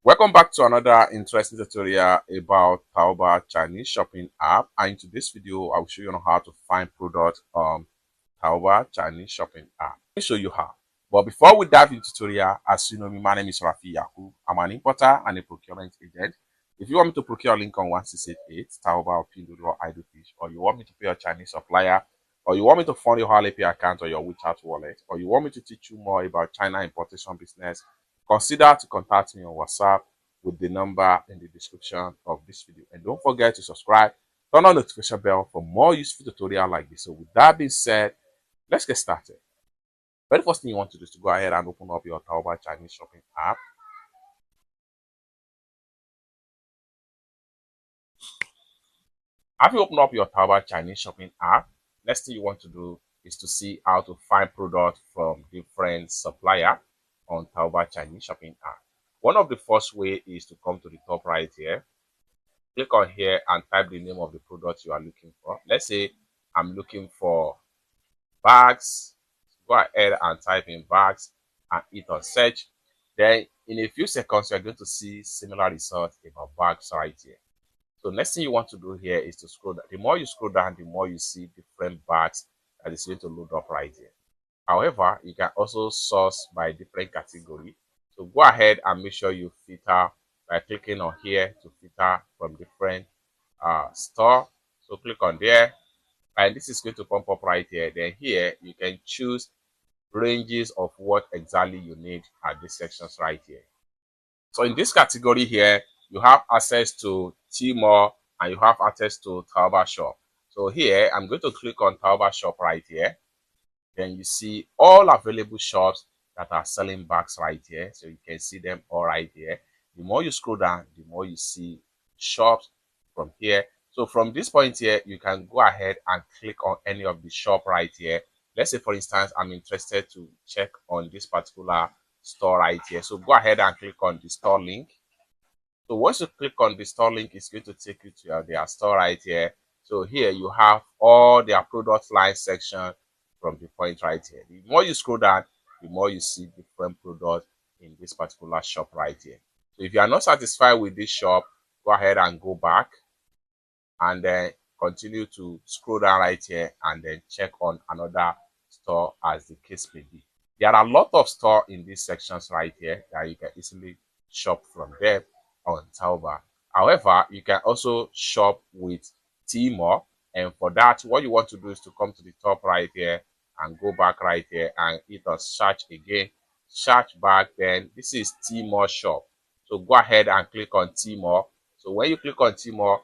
Welcome back to another interesting tutorial about Taobao Chinese shopping app. And in today's video, I will show you on how to find products on Taobao Chinese shopping app. Let me show you how. But before we dive into tutorial, as you know me, my name is Rafi Yakub. I'm an importer and a procurement agent. If you want me to procure a link on 1688, Taobao, pinduoduo, Idlefish, or you want me to pay a Chinese supplier, or you want me to fund your Alipay account or your WeChat wallet, or you want me to teach you more about China importation business, consider to contact me on WhatsApp with the number in the description of this video. And don't forget to subscribe, turn on the notification bell for more useful tutorials like this. So with that being said, let's get started. Very first thing you want to do is to go ahead and open up your Taobao Chinese shopping app. After you open up your Taobao Chinese shopping app, next thing you want to do is to see how to find products from different suppliers on Taobao Chinese shopping app. One of the first way is to come to the top right here. Click on here and type the name of the product you are looking for. Let's say I'm looking for bags. Go ahead and type in bags and hit on search. Then in a few seconds, you're going to see similar results about bags right here. So next thing you want to do here is to scroll down. The more you scroll down, the more you see different bags that is going to load up right here. However, you can also source by different category. So go ahead and make sure you filter by clicking on here to filter from different store. So click on there, and this is going to pump up right here. Then here you can choose ranges of what exactly you need at these sections right here. So in this category here, you have access to Tmall and you have access to Taobao Shop. So here I'm going to click on Taobao Shop right here. Then you see all available shops that are selling bags right here. So you can see them all right here. The more you scroll down, the more you see shops from here. So from this point here, you can go ahead and click on any of the shop right here. Let's say, for instance, I'm interested to check on this particular store right here. So go ahead and click on the store link. So once you click on the store link, it's going to take you to their store right here. So here you have all their product line section from the point right here. The more you scroll down, the more you see different products in this particular shop right here. So if you are not satisfied with this shop, go ahead and go back and then continue to scroll down right here and then check on another store as the case may be. There are a lot of stores in these sections right here that you can easily shop from them on Taobao. However, you can also shop with Tmall, and for that, what you want to do is to come to the top right here and go back right here and hit on search again. Search back, then this is Tmall shop. So go ahead and click on Tmall. So when you click on Tmall,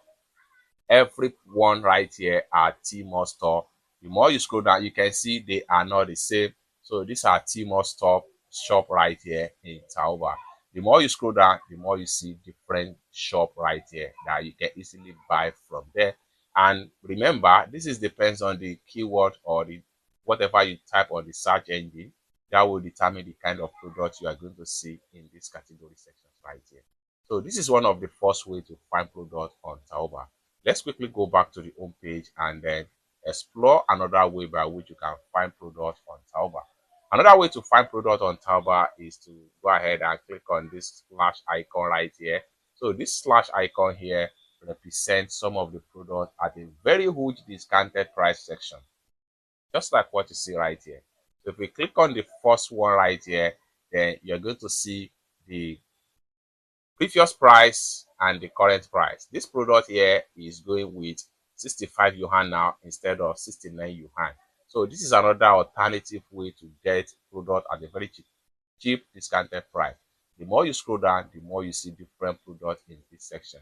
every one right here at Tmall store. The more you scroll down, you can see they are not the same. So these are Tmall store shop right here in Taobao. The more you scroll down, the more you see different shop right here that you can easily buy from there. And remember, this is depends on the keyword or the whatever you type on the search engine. That will determine the kind of product you are going to see in this category sections right here. So this is one of the first way to find product on Taobao. Let's quickly go back to the home page and then explore another way by which you can find products on Taobao. Another way to find product on Taobao is to go ahead and click on this slash icon right here. So this slash icon here represents some of the products at a very huge discounted price section, just like what you see right here. So if we click on the first one right here, then you're going to see the previous price and the current price. This product here is going with 65 yuan now instead of 69 yuan. So this is another alternative way to get product at a very cheap discounted price. The more you scroll down, the more you see different products in this section.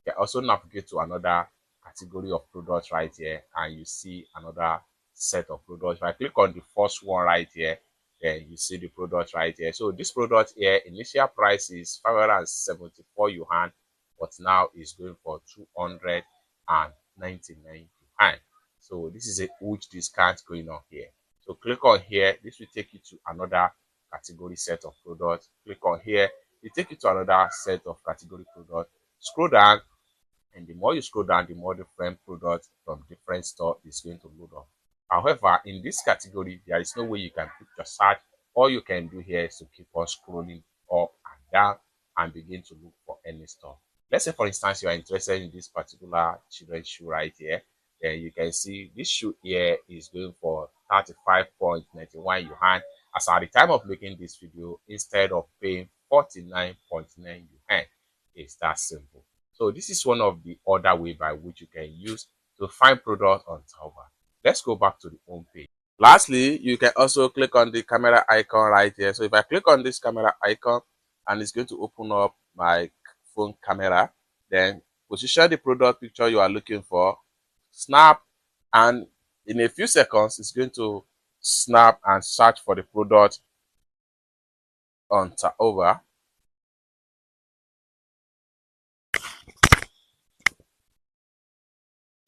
You can also navigate to another category of products right here and you see another set of products. If I click on the first one right here, then you see the product right here. So this product here, initial price is 574 yuan, but now is going for 299 yuan. So this is a huge discount going on here. So click on here. This will take you to another category set of products. Click on here. It take you to another set of category products. Scroll down, and the more you scroll down, the more different products from different stores is going to load up. However, in this category, there is no way you can put your search. All you can do here is to keep on scrolling up and down and begin to look for any store. Let's say, for instance, you are interested in this particular children's shoe right here. Then you can see this shoe here is going for 35.91 yuan. As at the time of making this video, instead of paying 49.9 yuan, it's that simple. So this is one of the other way by which you can use to find products on Taobao. Let's go back to the home page. Lastly, you can also click on the camera icon right here. So if I click on this camera icon, and it's going to open up my phone camera, then position the product picture you are looking for, snap, and in a few seconds it's going to snap and search for the product on Taobao.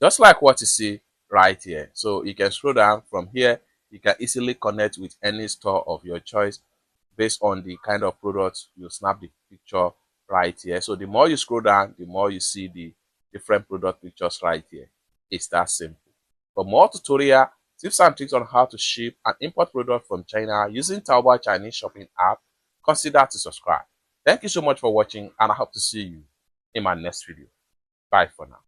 Just like what you see right here. So you can scroll down from here. You can easily connect with any store of your choice based on the kind of product you snap the picture right here. So the more you scroll down, the more you see the different product pictures right here. It's that simple. For more tutorial, tips and tricks on how to ship and import products from China using Taobao Chinese shopping app, consider to subscribe. Thank you so much for watching, and I hope to see you in my next video. Bye for now.